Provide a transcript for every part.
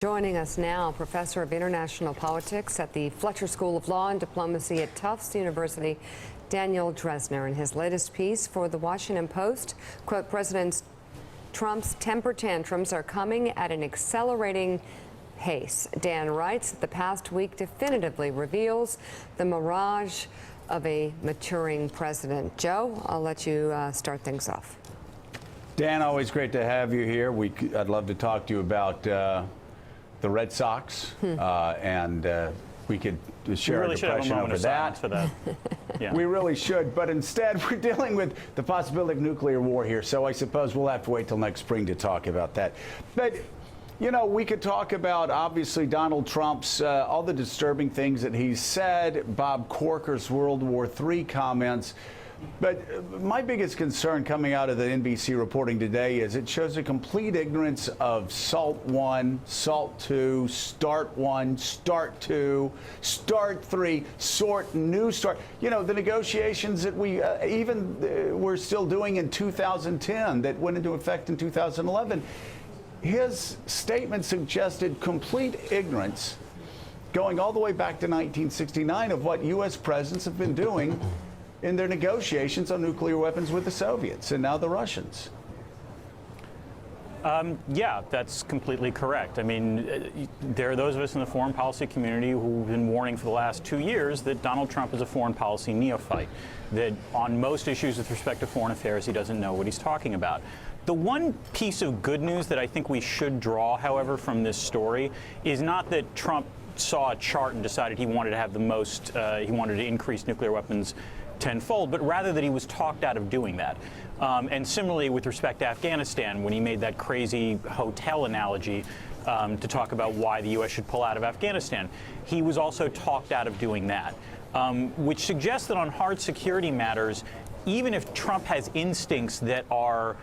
Joining us now, Professor of International Politics at the Fletcher School of Law and Diplomacy at Tufts University, Daniel Drezner. In his latest piece for the Washington Post, quote, President Trump's temper tantrums are coming at an accelerating pace. Dan writes that the past week definitively reveals the mirage of a maturing president. Joe, I'll let you start things off. Dan, always great to have you here. I'd love to talk to you about the Red Sox, and we could share our depression over that. Yeah. We really should, but instead we're dealing with the possibility of nuclear war here, so I suppose we'll have to wait till next spring to talk about that. But, you know, we could talk about, obviously, Donald Trump's, all the disturbing things that he's said, Bob Corker's World War III comments. But my biggest concern coming out of the NBC reporting today is it shows a complete ignorance of SALT 1, SALT 2, START 1, START 2, START 3, SORT, New START. You know, the negotiations that we we're still doing in 2010 that went into effect in 2011. His statement suggested complete ignorance going all the way back to 1969 of what U.S. presidents have been doing in their negotiations on nuclear weapons with the Soviets and now the Russians. Yeah, that's completely correct. I mean, there are those of us in the foreign policy community who've been warning for the last 2 years that Donald Trump is a foreign policy neophyte, that on most issues with respect to foreign affairs, he doesn't know what he's talking about. The one piece of good news that I think we should draw, however, from this story is not that Trump saw a chart and decided he wanted to have the most, he wanted to increase nuclear weapons tenfold, but rather that he was talked out of doing that. And similarly with respect to Afghanistan, when he made that crazy hotel analogy to talk about why the U.S. should pull out of Afghanistan, he was also talked out of doing that, which suggests that on hard security matters, even if Trump has instincts that are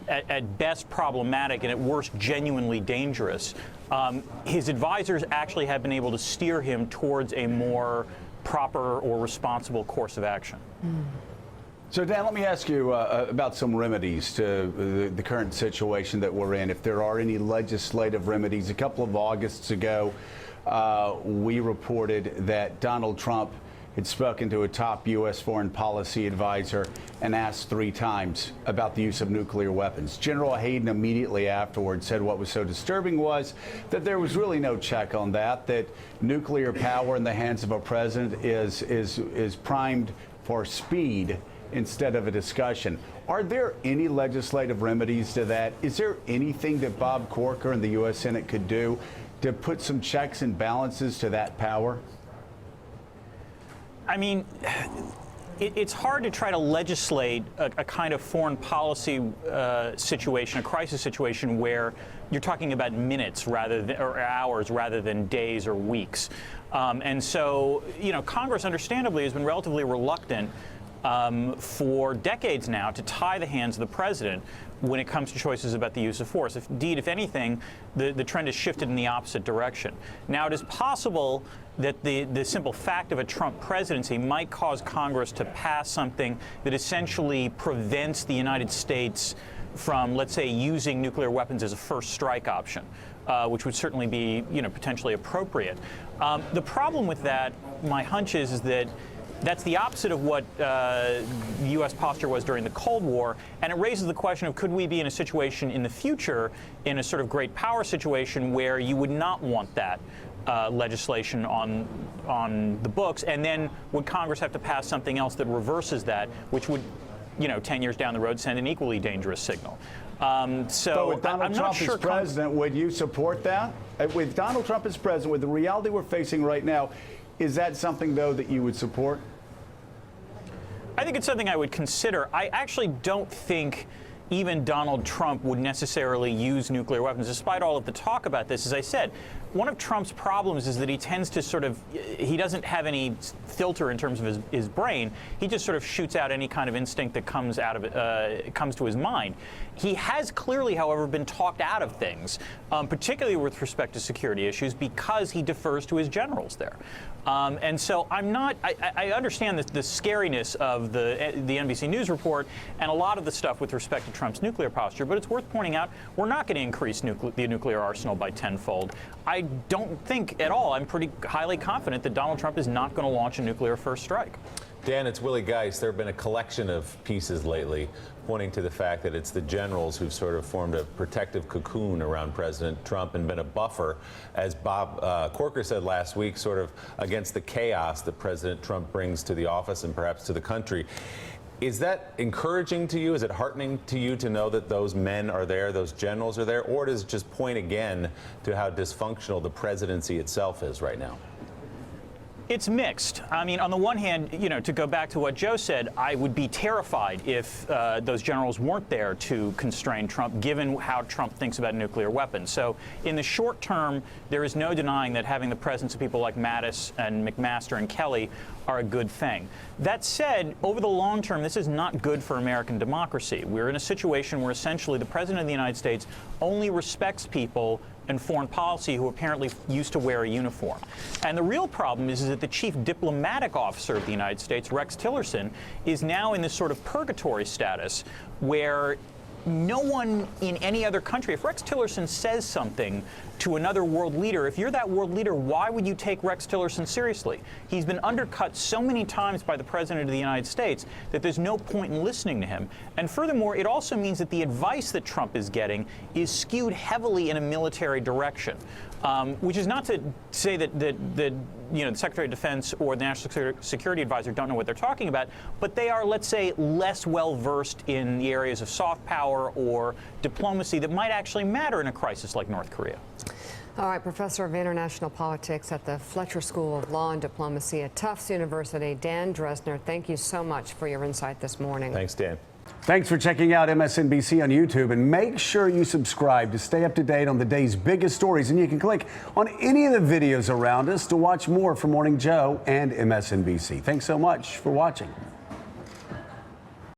at best problematic and at worst genuinely dangerous, his advisors actually have been able to steer him towards a more proper or responsible course of action. So, Dan, let me ask you about some remedies to the current situation that we're in, if there are any legislative remedies. A couple of Augusts ago, we reported that Donald Trump had spoken to a top U.S. foreign policy advisor and asked 3 times about the use of nuclear weapons. General Hayden immediately afterwards said what was so disturbing was that there was really no check on that nuclear power in the hands of a president is primed for speed instead of a discussion. Are there any legislative remedies to that? Is there anything that Bob Corker and the U.S. Senate could do to put some checks and balances to that power? I mean, it's hard to try to legislate a kind of foreign policy situation, a crisis situation, where you're talking about minutes rather than, or hours rather than days or weeks. And so, you know, Congress understandably has been relatively reluctant for decades now to tie the hands of the president when it comes to choices about the use of force. Indeed, if anything, the trend has shifted in the opposite direction. Now, it is possible that the simple fact of a Trump presidency might cause Congress to pass something that essentially prevents the United States from, let's say, using nuclear weapons as a first strike option, which would certainly be, you know, potentially appropriate. The problem with that, my hunch is that that's the opposite of what the U.S. posture was during the Cold War, and it raises the question of could we be in a situation in the future, in a sort of great power situation, where you would not want that legislation on the books, and then would Congress have to pass something else that reverses that, which would, you know, 10 years down the road send an equally dangerous signal. So with Donald Trump as president, would you support that? With Donald Trump as president, with the reality we're facing right now, is that something, though, that you would support? I think it's something I would consider. I actually don't think even Donald Trump would necessarily use nuclear weapons, despite all of the talk about this. As I said, one of Trump's problems is that he tends to he doesn't have any filter in terms of his brain. He just sort of shoots out any kind of instinct that comes to his mind. He has clearly, however, been talked out of things, particularly with respect to security issues, because he defers to his generals there. And so I understand the scariness of the NBC News report and a lot of the stuff with respect to Trump's nuclear posture, but it's worth pointing out we're not going to increase the nuclear arsenal by tenfold. I don't think at all, I'm pretty highly confident that Donald Trump is not going to launch a nuclear first strike. Dan, it's Willie Geist. There have been a collection of pieces lately pointing to the fact that it's the generals who've sort of formed a protective cocoon around President Trump and been a buffer, as Bob Corker said last week, sort of against the chaos that President Trump brings to the office and perhaps to the country. Is that encouraging to you? Is it heartening to you to know that those men are there, those generals are there? Or does it just point again to how dysfunctional the presidency itself is right now? It's mixed. I mean, on the one hand, to go back to what Joe said, I would be terrified if those generals weren't there to constrain Trump, given how Trump thinks about nuclear weapons. So in the short term, there is no denying that having the presence of people like Mattis and McMaster and Kelly are a good thing. That said, over the long term, this is not good for American democracy. We're in a situation where essentially the President of the United States only respects people in foreign policy who apparently used to wear a uniform. And the real problem is that the chief diplomatic officer of the United States, Rex Tillerson, is now in this sort of purgatory status where no one in any other country, if Rex Tillerson says something to another world leader, if you're that world leader, why would you take Rex Tillerson seriously? He's been undercut so many times by the President of the United States that there's no point in listening to him. And furthermore, it also means that the advice that Trump is getting is skewed heavily in a military direction, which is not to say that the Secretary of Defense or the National Security Advisor don't know what they're talking about, but they are, let's say, less well-versed in the areas of soft power or diplomacy that might actually matter in a crisis like North Korea. All right, Professor of International Politics at the Fletcher School of Law and Diplomacy at Tufts University, Dan Drezner, thank you so much for your insight this morning. Thanks, Dan. Thanks for checking out MSNBC on YouTube, and make sure you subscribe to stay up to date on the day's biggest stories. And you can click on any of the videos around us to watch more from Morning Joe and MSNBC. Thanks so much for watching.